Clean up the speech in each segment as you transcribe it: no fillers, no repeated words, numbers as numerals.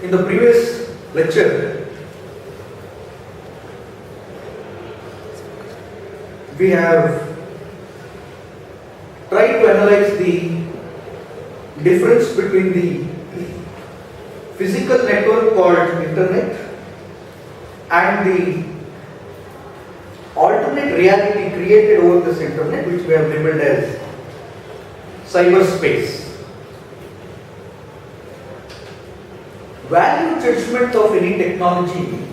In the previous lecture, we have tried to analyze the difference between the physical network called internet and the alternate reality created over this internet, which we have labeled as cyberspace. Value judgment of any technology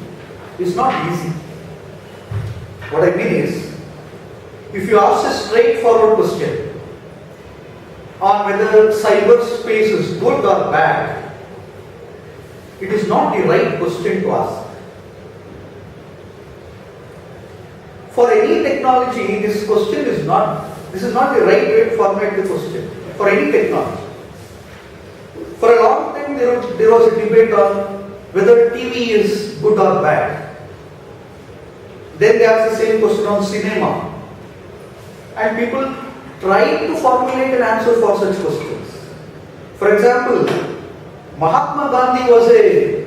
is not easy. What I mean is, if you ask a straightforward question on whether cyberspace is good or bad, it is not the right question to ask. For any technology, this is not the right way to formulate the question. For any technology. For a long time, there was a debate on whether TV is good or bad. Then they asked the same question on cinema. And people tried to formulate an answer for such questions. For example, Mahatma Gandhi was a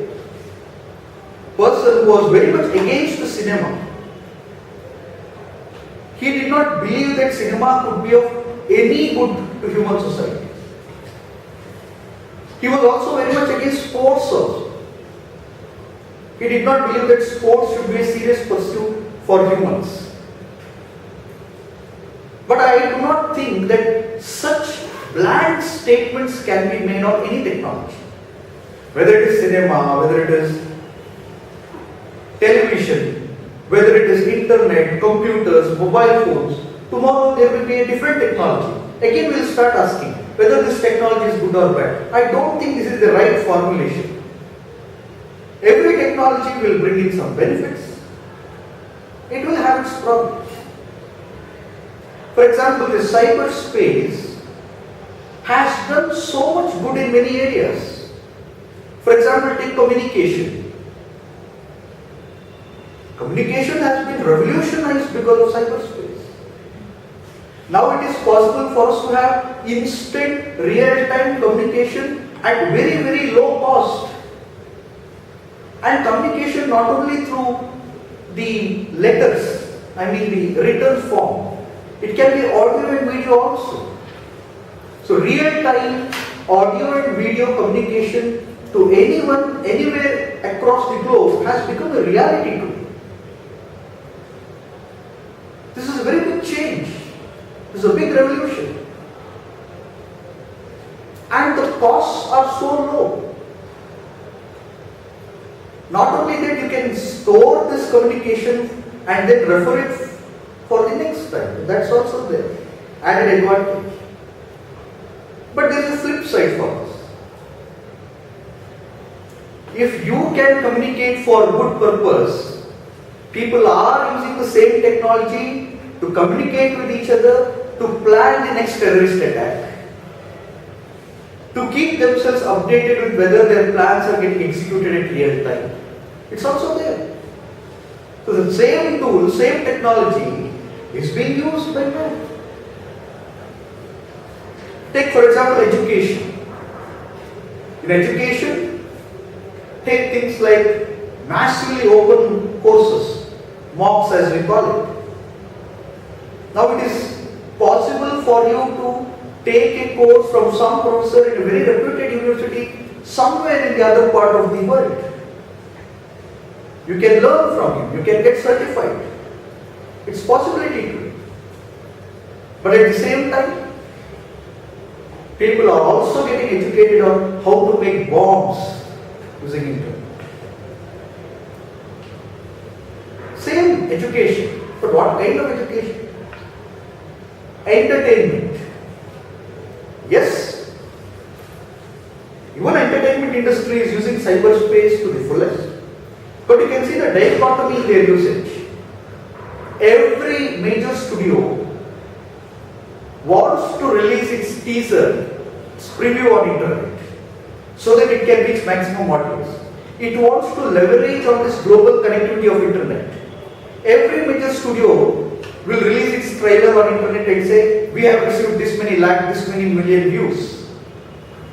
person who was very much against the cinema. He did not believe that cinema could be of any good to human society. He was also very much against sports also. He did not believe that sports should be a serious pursuit for humans. But I do not think that such bland statements can be made on any technology. Whether it is cinema, whether it is television, whether it is internet, computers, mobile phones, tomorrow there will be a different technology. Again we will start asking whether this technology is good or bad. I don't think this is the right formulation. Every technology will bring in some benefits. It will have its problems. For example, the cyberspace has done so much good in many areas. For example, take communication. Communication has been revolutionized because of cyberspace. Now it is possible for us to have instant, real-time communication at very, very low cost. And communication not only through the letters, the written form, it can be audio and video also. So real-time audio and video communication to anyone, anywhere across the globe has become a reality today. This is a very big change. This is a big revolution. And the costs are so low. Not only that, you can store this communication and then refer it for the next time. That's also there. Added advantage. But there is a flip side for us. If you can communicate for good purpose, people are using the same technology to communicate with each other, to plan the next terrorist attack, to keep themselves updated with whether their plans are getting executed in real time. It's also there. So the same tool, same technology is being used by men. Take for example education. In education, take things like massively open courses, MOOCs as we call it. Now it is possible for you to take a course from some professor in a very reputed university somewhere in the other part of the world. You can learn from him, you can get certified. It's possibility to it. But at the same time, people are also getting educated on how to make bombs using internet. Same education, but what kind of education? Entertainment. Yes, even entertainment industry is using cyberspace to the fullest. But you can see the dichotomy in their usage. Every major studio wants to release its teaser, its preview on internet, so that it can reach maximum audience. It wants to leverage on this global connectivity of internet. Every major studio will release its trailer on internet and say, we have received this many lakh, this many million views.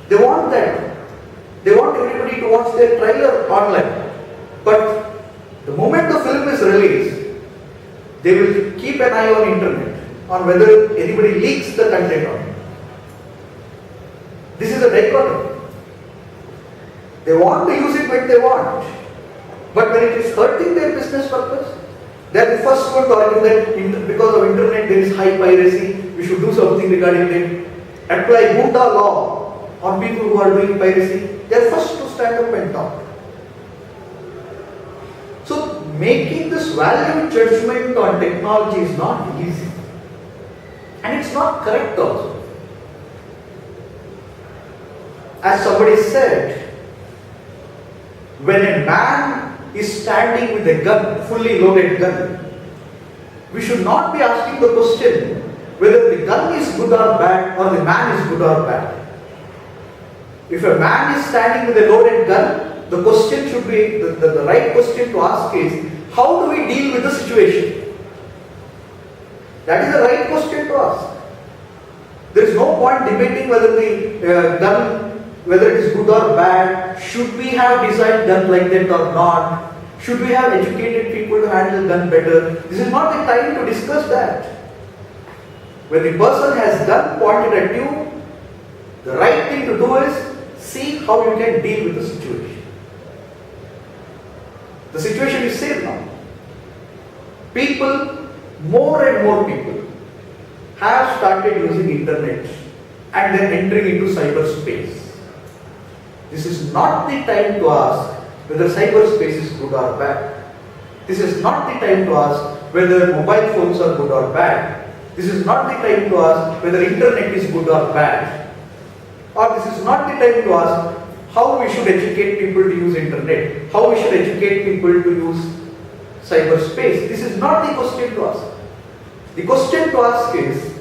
They want that. They want everybody to watch their trailer online. But the moment the film is released, they will keep an eye on internet, on whether anybody leaks the content on it. This is a dichotomy. They want to use it when they want. But when it is hurting their business purpose, they are the first one to argue that because of internet there is high piracy, we should do something regarding it. Apply Gunda law on people who are doing piracy. They are first to stand up and talk. So making this value judgment on technology is not easy. And it's not correct also. As somebody said, when a man is standing with a gun, fully loaded gun, we should not be asking the question whether the gun is good or bad or the man is good or bad. If a man is standing with a loaded gun, the question should be, the right question to ask is, how do we deal with the situation? That is the right question to ask. There is no point debating whether the gun, whether it is good or bad, should we have designed gun like that or not, should we have educated people to handle gun better. This is not the time to discuss that. When the person has gun pointed at you, the right thing to do is see how you can deal with the situation. The situation is safe now. People, more and more people, have started using internet and then entering into cyberspace. This is not the time to ask whether cyberspace is good or bad. This is not the time to ask whether mobile phones are good or bad. This is not the time to ask whether internet is good or bad. Or this is not the time to ask how we should educate people to use internet, how we should educate people to use cyberspace. This is not the question to ask. The question to ask is,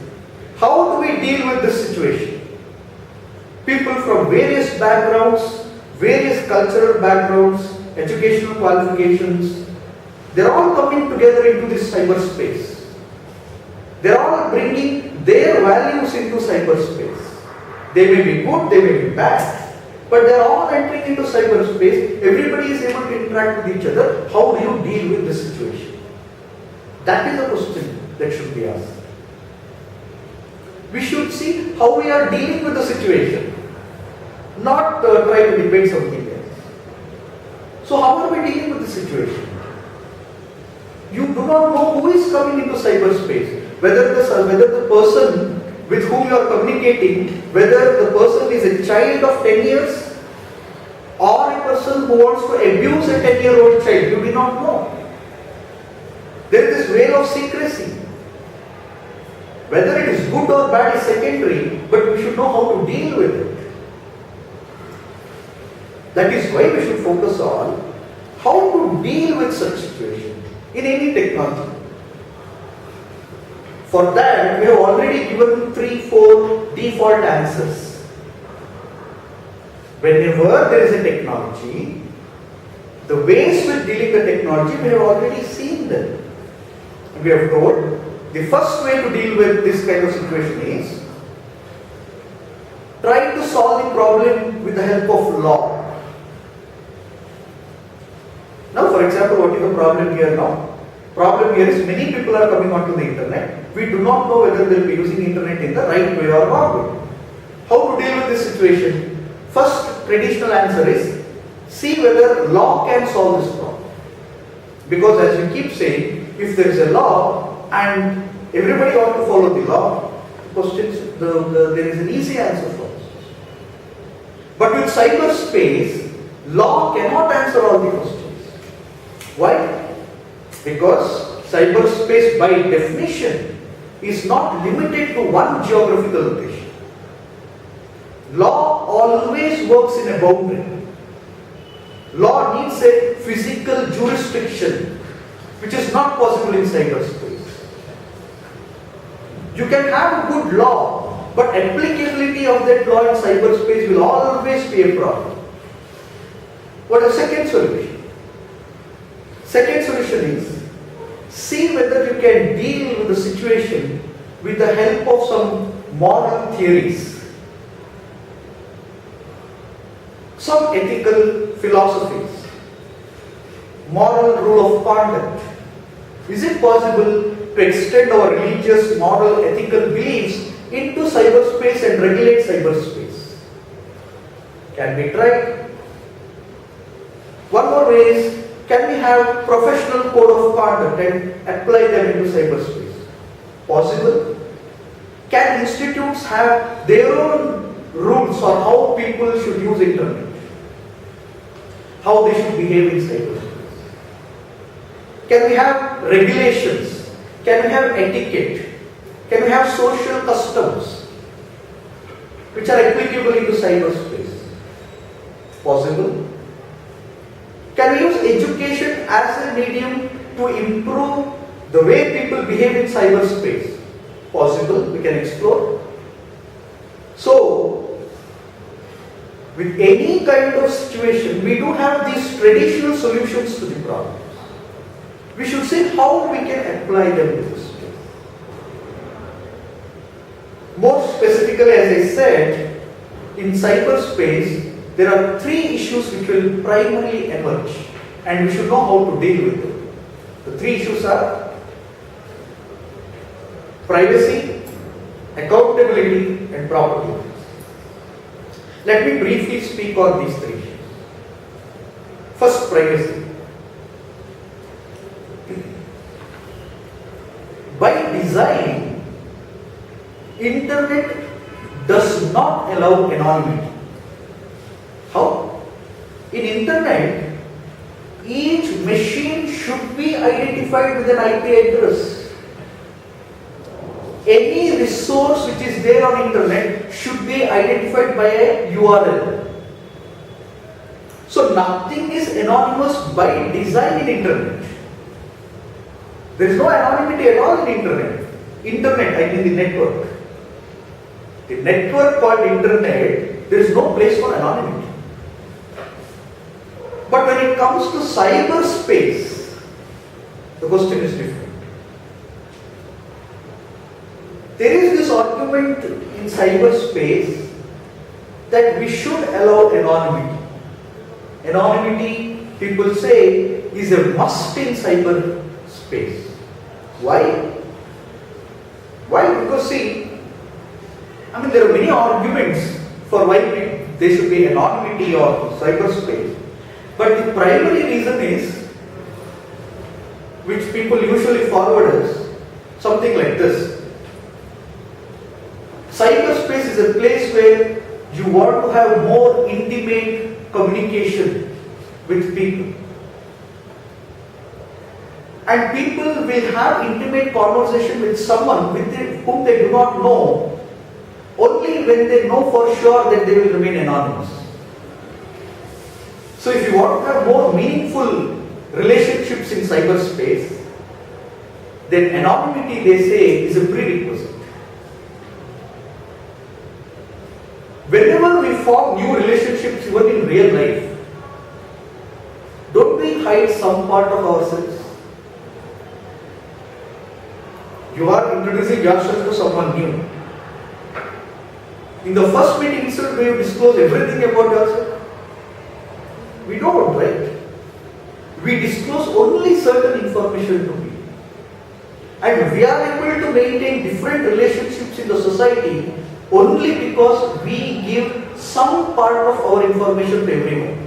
how do we deal with this situation? People from various backgrounds, various cultural backgrounds, educational qualifications, they're all coming together into this cyberspace. They're all bringing their values into cyberspace. They may be good, they may be bad, but they're all entering into cyberspace. Everybody is able to interact with each other. How do you deal with this situation? That is the question that should be asked. We should see how we are dealing with the situation, not try to debate something else. So how are we dealing with the situation? You do not know who is coming into cyberspace, whether the person with whom you are communicating, whether the person is a child of 10 years or a person who wants to abuse a 10-year-old child. You do not know. There is this veil of secrecy. Whether it is good or bad is secondary, but we should know how to deal with it. That is why we should focus on how to deal with such situation in any technology. For that, we have already given 3-4 default answers. Whenever there is a technology, the ways with dealing with technology, we have already seen them. We have told the first way to deal with this kind of situation is try to solve the problem with the help of law. Now, for example, what is the problem here now? Problem here is many people are coming onto the internet. We do not know whether they will be using internet in the right way or wrong way. How to deal with this situation? First traditional answer is see whether law can solve this problem. Because as we keep saying, if there is a law and everybody ought to follow the law, there is an easy answer for us. But with cyberspace, law cannot answer all the questions. Why? Because cyberspace by definition is not limited to one geographical location. Law always works in a boundary. Law needs a physical jurisdiction, which is not possible in cyberspace. You can have a good law, but applicability of that law in cyberspace will always be a problem. What is the second solution? Second solution is see whether you can deal with the situation with the help of some moral theories. some ethical philosophies, moral rule of conduct. Is it possible to extend our religious, moral, ethical beliefs into cyberspace and regulate cyberspace? Can we try? One more way is, can we have professional code of conduct and apply them into cyberspace? Possible. Can institutes have their own rules on how people should use internet? How they should behave in cyberspace? Can we have regulations? Can we have etiquette? Can we have social customs which are applicable into cyberspace? Possible. Can we use education as a medium to improve the way people behave in cyberspace? Possible. We can explore. So, with any kind of situation, we do have these traditional solutions to the problems. We should see how we can apply them to this case. More specifically, as I said, in cyberspace, there are three issues which will primarily emerge, and we should know how to deal with them. The three issues are privacy, accountability, and property. Let me briefly speak on these three issues. First, privacy. By design, internet does not allow anonymity. How? In internet, each machine should be identified with an IP address. Any resource which is there on internet should be identified by a URL. So nothing is anonymous by design in internet. There is no anonymity at all in internet. Internet, I mean the network. The network called internet, there is no place for anonymity. But when it comes to cyberspace, the question is different. There is this argument in cyberspace that we should allow anonymity. Anonymity, people say, is a must in cyberspace. Why? Why? Because see, there are many arguments for why there should be anonymity or cyberspace. But the primary reason is, which people usually forward as something like this. Cyberspace is a place where you want to have more intimate communication with people. And people will have intimate conversation with someone whom they do not know, only when they know for sure that they will remain anonymous. So if you want to have more meaningful relationships in cyberspace, then anonymity, they say, is a prerequisite. Whenever we form new relationships, even in real life, don't we hide some part of ourselves? You are introducing yourself to someone new. In the first meeting itself, do you disclose everything about yourself? We don't, right? We disclose only certain information to people. And we are able to maintain different relationships in the society only because we give some part of our information to everyone.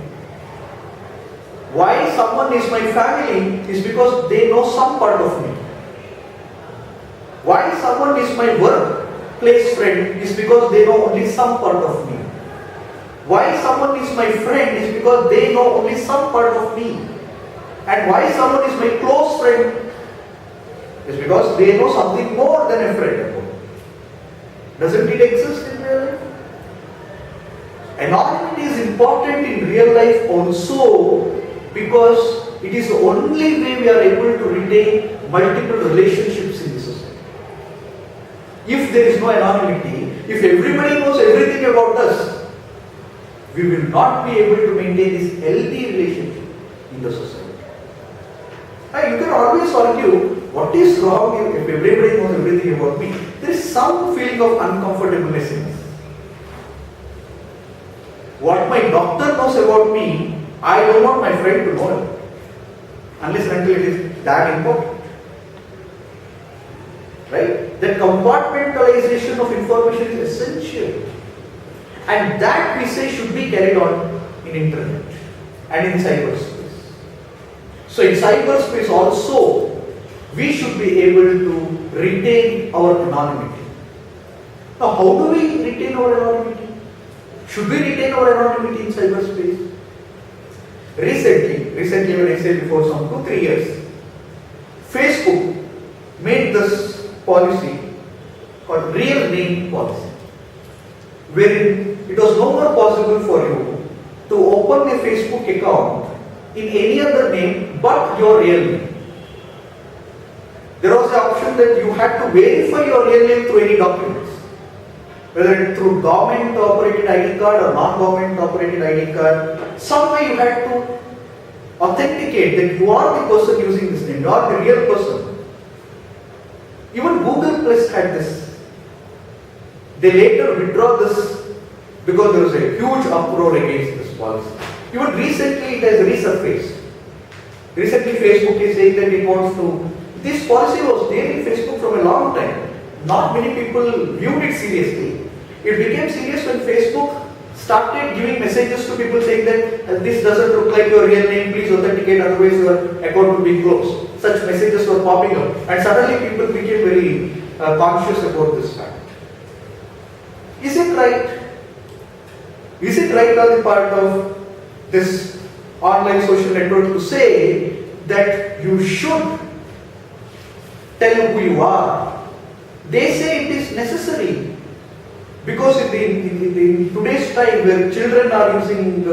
Why someone is my family is because they know some part of me. Why someone is my workplace friend is because they know only some part of me. Why someone is my friend is because they know only some part of me. And why someone is my close friend is because they know something more than a friend about me. Doesn't it exist in real life? Anonymity is important in real life also because it is the only way we are able to retain multiple relationships in the society. If there is no anonymity, if everybody knows everything about us, we will not be able to maintain this healthy relationship in the society. And you can always argue, what is wrong if everybody knows everything about me? There is some feeling of uncomfortableness in this. What my doctor knows about me, I don't want my friend to know it. Unless and until it is that important. Right? The compartmentalization of information is essential. And that we say should be carried on in internet and in cyberspace. So in cyberspace also, we should be able to retain our anonymity. Now how do we retain our anonymity? Should we retain our anonymity in cyberspace? Recently when I say before some 2-3 years, Facebook made this policy called real name policy, wherein it was no more possible for you to open a Facebook account in any other name but your real name. There was the option that you had to verify your real name through any documents, whether it's through government operated ID card or non-government operated ID card. Some way you had to authenticate that you are the person using this name, you are the real person. Even Google Plus had this. They later withdraw this because there was a huge uproar against this policy. Even recently it has resurfaced. Recently Facebook is saying that it wants to. This policy was there in Facebook from a long time. Not many people viewed it seriously. It became serious when Facebook started giving messages to people saying that this doesn't look like your real name, please authenticate, otherwise your account will be closed. Such messages were popping up, and suddenly people became very conscious about this fact. Is it right? Is it right on the part of this online social network to say that you should tell who you are? They say it is necessary because in today's time where children are using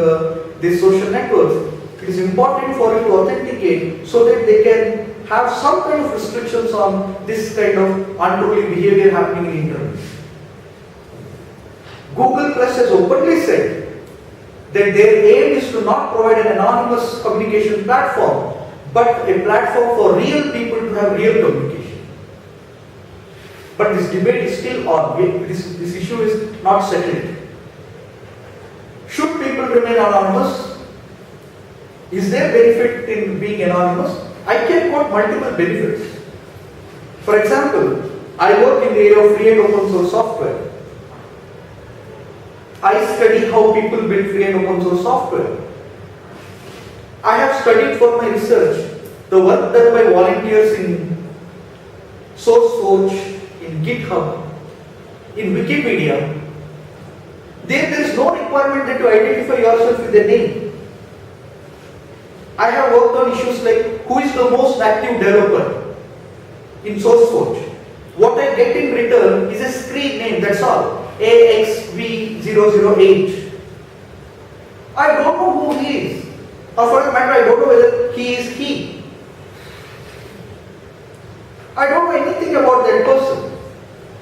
these social networks, it is important for you to authenticate so that they can have some kind of restrictions on this kind of unruly behavior happening in internet. Google Plus has openly said that their aim is to not provide an anonymous communication platform, but a platform for real people to have real communication. But this debate is still on. This issue is not settled. Should people remain anonymous? Is there benefit in being anonymous? I can quote multiple benefits. For example, I work in the area of free and open source software. I study how people build free and open source software. I have studied for my research the work done by volunteers in SourceForge, in GitHub, in Wikipedia. There is no requirement that you identify yourself with a name. I have worked on issues like who is the most active developer in SourceForge. What I get in return is a screen name, that's all. AXV008. I don't know who he is. Or for that matter, I don't know whether he is he. I don't know anything about that person.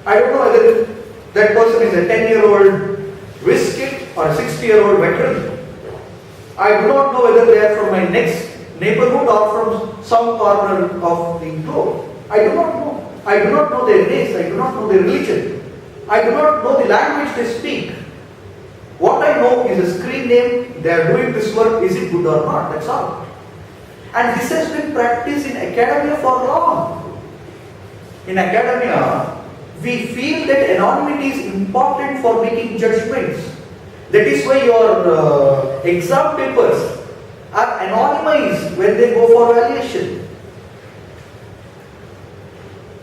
I don't know whether that person is a 10-year-old whiz kid or a 60-year-old veteran. I do not know whether they are from my next neighborhood or from some corner of the globe. I do not know. I do not know their race. I do not know their religion. I do not know the language they speak. What I know is a screen name, they are doing this work, is it good or not? That's all. And this has been practiced in academia for long. In academia, we feel that anonymity is important for making judgments. That is why your exam papers are anonymized when they go for evaluation.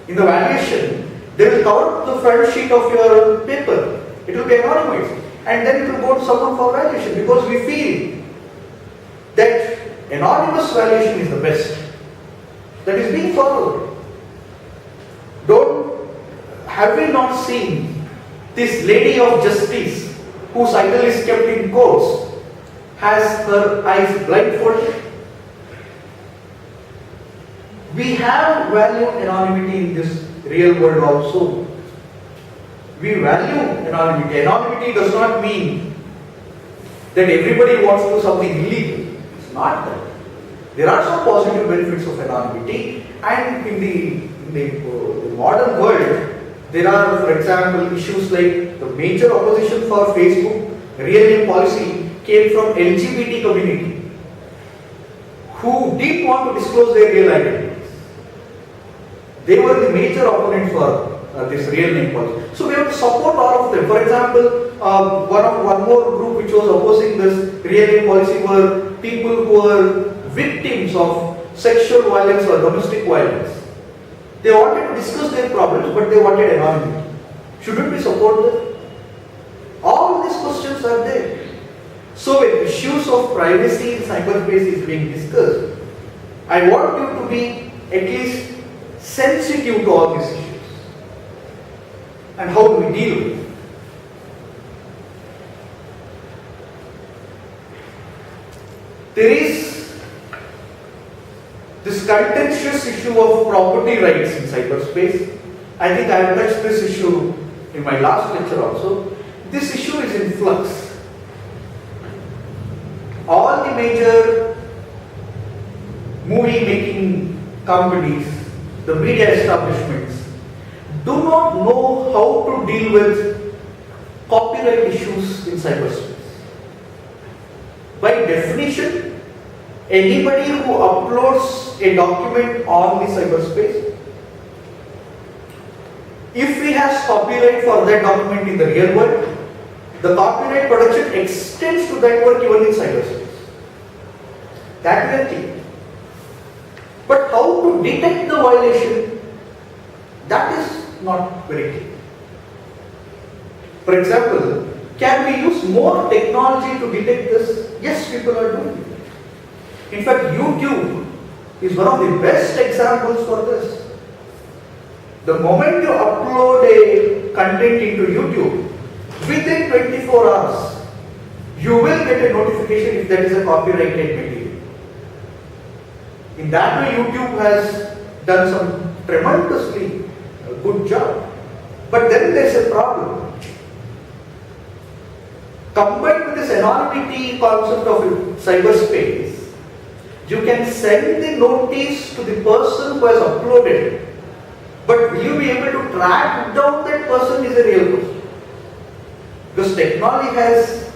In the evaluation, they will cover the front sheet of your paper. It will be anonymized. And then it will go to someone for evaluation because we feel that anonymous evaluation is the best. That is being followed. Have we not seen this lady of justice whose idol is kept in courts has her eyes blindfolded? We have valued anonymity in this real world also. We value anonymity. Anonymity does not mean that everybody wants to do something illegal. It's not that. There are some positive benefits of anonymity, and in the modern world, There are, for example, issues like the major opposition for Facebook real name policy came from LGBT community who didn't want to disclose their real identities. They were the major opponent for this real name policy. So we have to support all of them. For example, one more group which was opposing this real name policy were people who were victims of sexual violence or domestic violence. They wanted to discuss their problems, but they wanted anonymity. Shouldn't we support them? All these questions are there. So when issues of privacy in cyberspace is being discussed, I want you to be at least sensitive to all these issues. And how do we deal with it? There is this contentious issue of property rights in cyberspace. I think I have touched this issue in my last lecture also. This issue is in flux. All the major movie making companies, the media establishments, do not know how to deal with copyright issues in cyberspace. By definition, anybody who uploads a document on the cyberspace, if he has copyright for that document in the real world, the copyright protection extends to that work even in cyberspace. That we are clear. But how to detect the violation, that is not very clear. For example, can we use more technology to detect this? Yes, people are doing it. In fact, YouTube is one of the best examples for this. The moment you upload a content into YouTube, within 24 hours, you will get a notification if that is a copyrighted material. In that way, YouTube has done some tremendously good job. But then there is a problem. Combined with this anonymity concept of cyberspace, you can send the notice to the person who has uploaded it. But will you be able to track down that person is a real person? Because technology has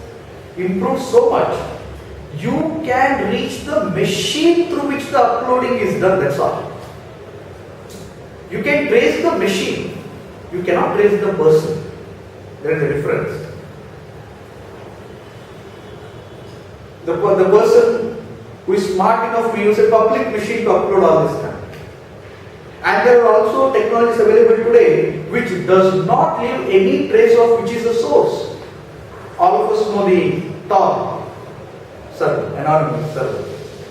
improved so much, you can reach the machine through which the uploading is done, that's all. You can trace the machine, you cannot trace the person. There is a difference. The person who is smart enough to use a public machine to upload all this stuff. And there are also technologies available today which does not leave any trace of which is the source. All of us know the Tor server, anonymous server.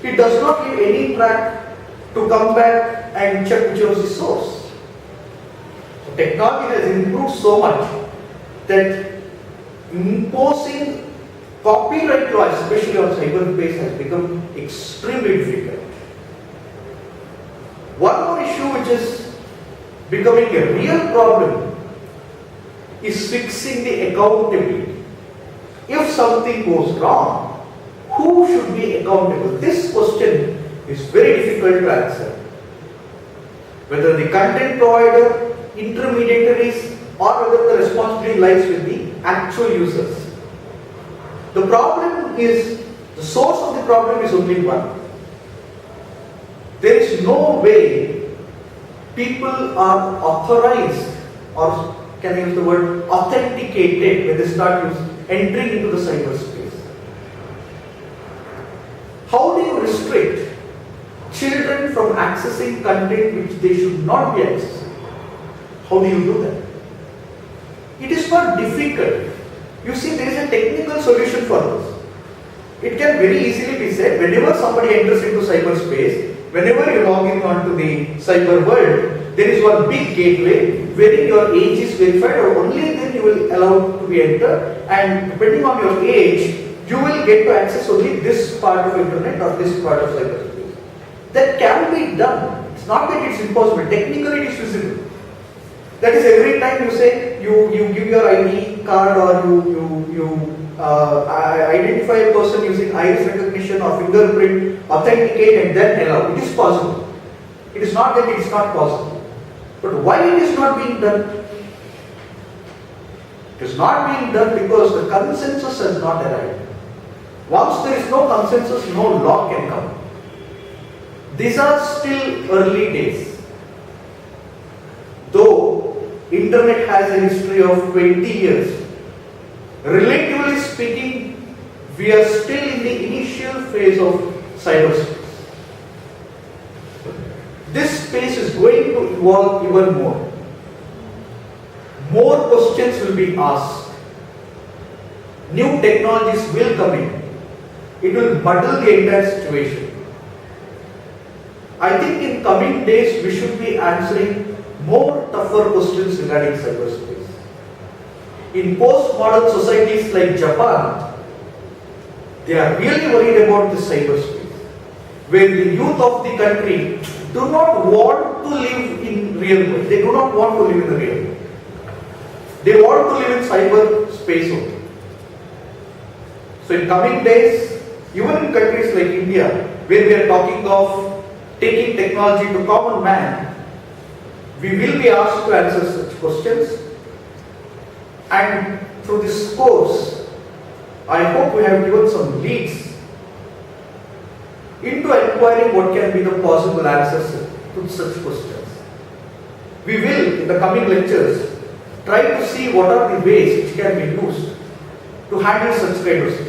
It does not leave any track to come back and check which was the source. So technology has improved so much that imposing copyright law, especially on cyberspace, has become extremely difficult. One more issue which is becoming a real problem is fixing the accountability. If something goes wrong, who should be accountable? This question is very difficult to answer. Whether the content provider, intermediaries, or whether the responsibility lies with the actual users. The problem is, the source of the problem is only one. There is no way people are authorized, or can I use the word authenticated, when they start entering into the cyberspace. How do you restrict children from accessing content which they should not be accessing? How do you do that? It is not difficult. You see, there is a technical solution for this. It can very easily be said, whenever somebody enters into cyberspace, whenever you log in onto the cyber world, there is one big gateway wherein your age is verified, or only then you will allow to be entered, and depending on your age, you will get to access only this part of internet or this part of cyberspace. That can be done. It's not that it's impossible. Technically it is feasible. That is, every time you say you give your ID card, or you identify a person using iris recognition or fingerprint, authenticate and then allow. It is possible. It is not that it is not possible. But why it is not being done? It is not being done because the consensus has not arrived. Once there is no consensus, no law can come. These are still early days. Though internet has a history of 20 years, relatively speaking, we are still in the initial phase of cyberspace. This space is going to evolve even more. More questions will be asked. New technologies will come in. It will muddle the entire situation. I think in coming days we should be answering more tougher questions regarding cyberspace. In postmodern societies like Japan, they are really worried about the cyberspace, where the youth of the country do not want to live in real world. They do not want to live in the real world. They want to live in cyberspace only. So in coming days, even in countries like India, where we are talking of taking technology to common man, we will be asked to answer such questions. And through this course, I hope we have given some leads into inquiring what can be the possible answers to such questions. We will, in the coming lectures, try to see what are the ways which can be used to handle such kind of situations.